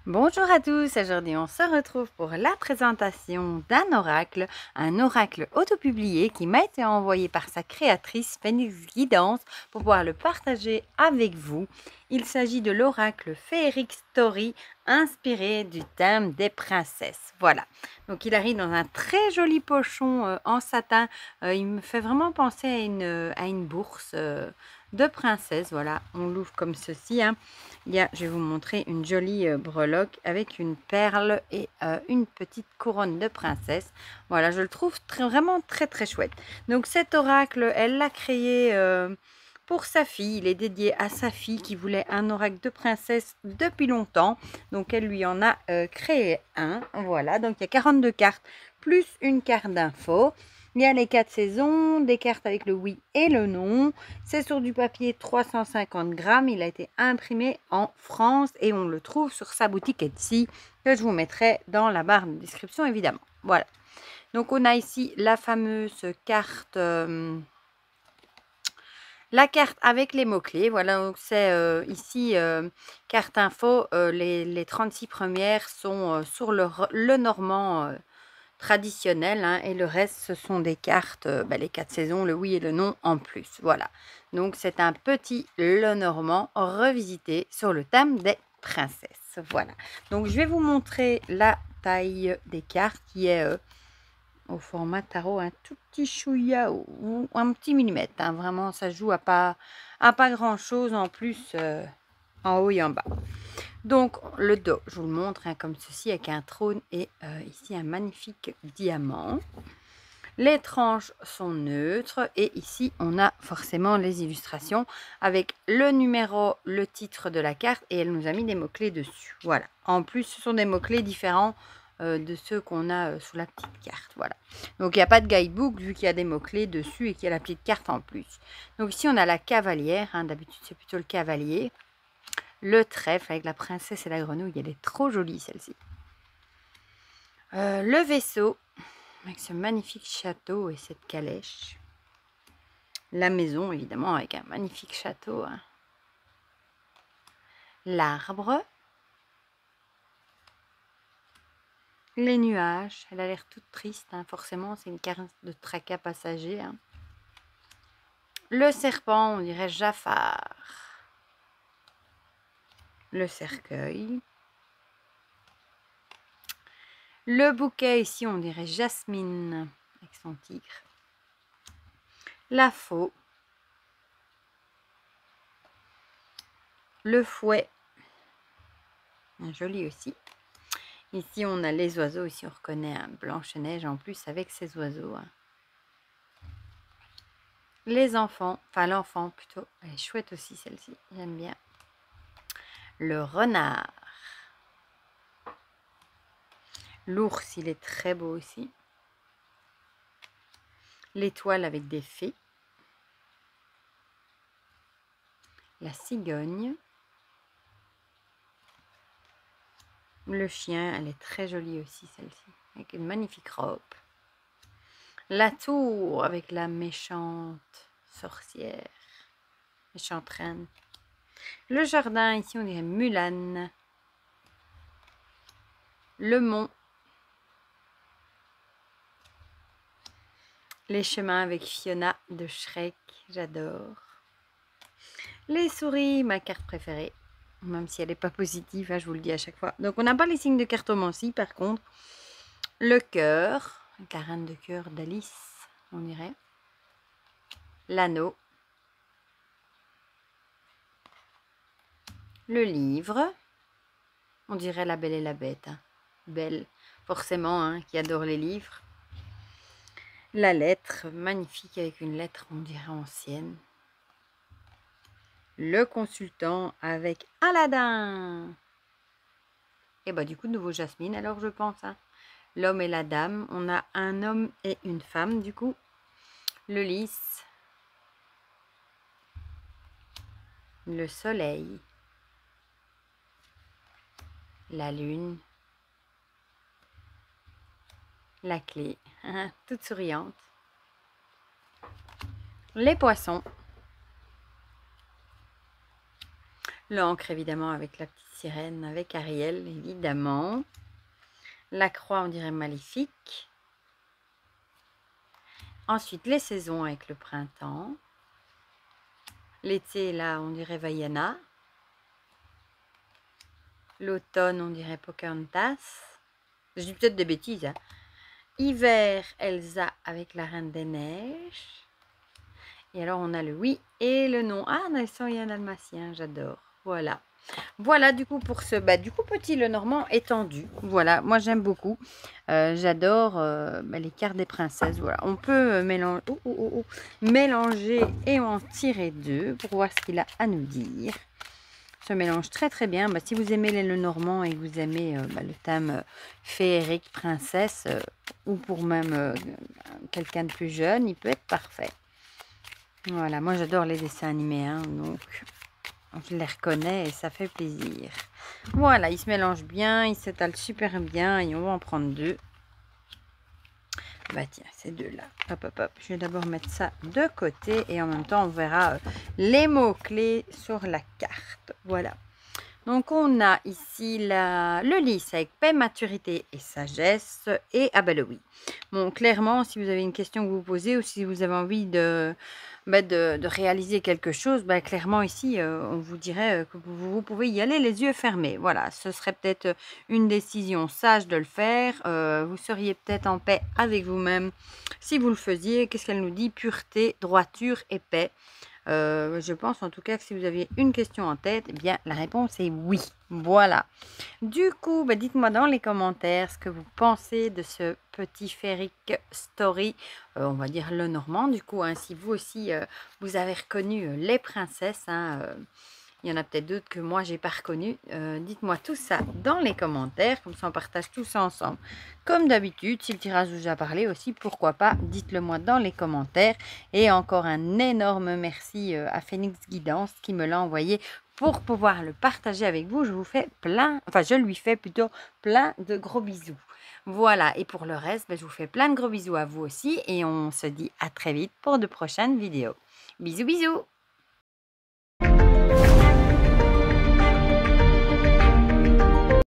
Bonjour à tous, aujourd'hui on se retrouve pour la présentation d'un oracle, un oracle autopublié qui m'a été envoyé par sa créatrice Phoenix Guidance pour pouvoir le partager avec vous. Il s'agit de l'oracle Féerique Story inspiré du thème des princesses. Voilà, donc il arrive dans un très joli pochon en satin, il me fait vraiment penser à une bourse de princesse. Voilà, on l'ouvre comme ceci, hein. Je vais vous montrer une jolie breloque avec une perle et une petite couronne de princesse. Voilà, je le trouve vraiment très très chouette. Donc cet oracle, elle l'a créé pour sa fille. Il est dédié à sa fille qui voulait un oracle de princesse depuis longtemps. Donc elle lui en a créé un. Voilà, donc il y a 42 cartes plus une carte d'info. Il y a les 4 saisons, des cartes avec le oui et le non. C'est sur du papier 350 grammes. Il a été imprimé en France et on le trouve sur sa boutique Etsy que je vous mettrai dans la barre de description évidemment. Voilà. Donc on a ici la fameuse carte, la carte avec les mots-clés. Voilà, donc c'est ici carte info. Les 36 premières sont sur le normand traditionnel, hein, et le reste ce sont des cartes, les 4 saisons, le oui et le non en plus. Voilà, donc c'est un petit Lenormand revisité sur le thème des princesses. Voilà, donc je vais vous montrer la taille des cartes qui est au format tarot, un tout petit chouïa ou un petit millimètre, hein. Vraiment ça joue à pas grand chose en plus, en haut et en bas. Donc le dos, je vous le montre, hein, comme ceci, avec un trône et ici un magnifique diamant. Les tranches sont neutres et ici on a forcément les illustrations avec le numéro, le titre de la carte, et elle nous a mis des mots-clés dessus. Voilà, en plus ce sont des mots-clés différents de ceux qu'on a sous la petite carte. Voilà, donc il n'y a pas de guidebook vu qu'il y a des mots-clés dessus et qu'il y a la petite carte en plus. Donc ici on a la cavalière, hein, d'habitude c'est plutôt le cavalier. Le trèfle avec la princesse et la grenouille, elle est trop jolie celle-ci. Le vaisseau avec ce magnifique château et cette calèche. La maison évidemment avec un magnifique château, hein. L'arbre. Les nuages, elle a l'air toute triste, hein. Forcément c'est une carte de tracas passager, hein. Le serpent, on dirait Jafar. Le cercueil. Le bouquet, ici, on dirait Jasmine avec son tigre. La faux. Le fouet. Joli aussi. Ici, on a les oiseaux. Ici, on reconnaît un Blanche-Neige en plus avec ses oiseaux, hein. Les enfants, enfin l'enfant plutôt. Elle est chouette aussi celle-ci, j'aime bien. Le renard. L'ours, il est très beau aussi. L'étoile avec des fées. La cigogne. Le chien, elle est très jolie aussi celle-ci, avec une magnifique robe. La tour avec la méchante sorcière, méchante reine. Le jardin, ici on dirait Mulan. Le mont. Les chemins avec Fiona de Shrek, j'adore. Les souris, ma carte préférée, même si elle n'est pas positive, hein, je vous le dis à chaque fois. Donc on n'a pas les signes de cartomancie par contre. Le cœur, la reine de cœur d'Alice, on dirait. L'anneau. Le livre. On dirait La Belle et la Bête, hein. Belle, forcément, hein, qui adore les livres. La lettre, magnifique avec une lettre, on dirait ancienne. Le consultant avec Aladdin. Et bah du coup, de nouveau Jasmine, alors je pense, hein. L'homme et la dame, on a un homme et une femme du coup. Le lys. Le soleil. La lune. La clé, toute souriante. Les poissons. L'encre, évidemment, avec la petite sirène, avec Ariel, évidemment. La croix, on dirait maléfique. Ensuite, les saisons avec le printemps. L'été, là, on dirait Vaiana. L'automne, on dirait Pocahontas. Je dis peut-être des bêtises. Hein. Hiver, Elsa avec la Reine des Neiges. Et alors, on a le oui et le non. Ah, Nelson et un dalmatien, j'adore. Voilà. Voilà, du coup, pour ce du coup, petit Lenormand étendu. Voilà, moi, j'aime beaucoup. J'adore les cartes des princesses. Voilà, on peut mélanger et en tirer deux pour voir ce qu'il a à nous dire. Se mélange très très bien. Si vous aimez les Lenormand et que vous aimez le thème féerique, princesse, ou pour même quelqu'un de plus jeune, il peut être parfait. Voilà, moi j'adore les dessins animés, hein, donc je les reconnais et ça fait plaisir. Voilà, ils se mélangent bien, ils s'étalent super bien et on va en prendre deux. Bah tiens, ces deux-là. Hop, hop, hop. Je vais d'abord mettre ça de côté et en même temps on verra les mots-clés sur la carte. Voilà. Donc, on a ici le lys avec paix, maturité et sagesse. Et, ah ben le oui. Bon, clairement, si vous avez une question que vous posez ou si vous avez envie de réaliser quelque chose, clairement ici, on vous dirait que vous pouvez y aller les yeux fermés. Voilà, ce serait peut-être une décision sage de le faire. Vous seriez peut-être en paix avec vous-même si vous le faisiez. Qu'est-ce qu'elle nous dit? Pureté, droiture et paix. Je pense en tout cas que si vous aviez une question en tête, eh bien la réponse est oui. Voilà. Du coup, dites-moi dans les commentaires ce que vous pensez de ce petit féerique story, on va dire le normand. Du coup, hein, si vous aussi, vous avez reconnu les princesses, hein, il y en a peut-être d'autres que moi, j'ai pas reconnu. Dites-moi tout ça dans les commentaires, comme ça on partage tout ça ensemble. Comme d'habitude, si le tirage vous a parlé aussi, pourquoi pas, dites-le moi dans les commentaires. Et encore un énorme merci à Phoenix Guidance qui me l'a envoyé pour pouvoir le partager avec vous. Je lui fais plutôt plein de gros bisous. Voilà, et pour le reste, je vous fais plein de gros bisous à vous aussi et on se dit à très vite pour de prochaines vidéos. Bisous, bisous!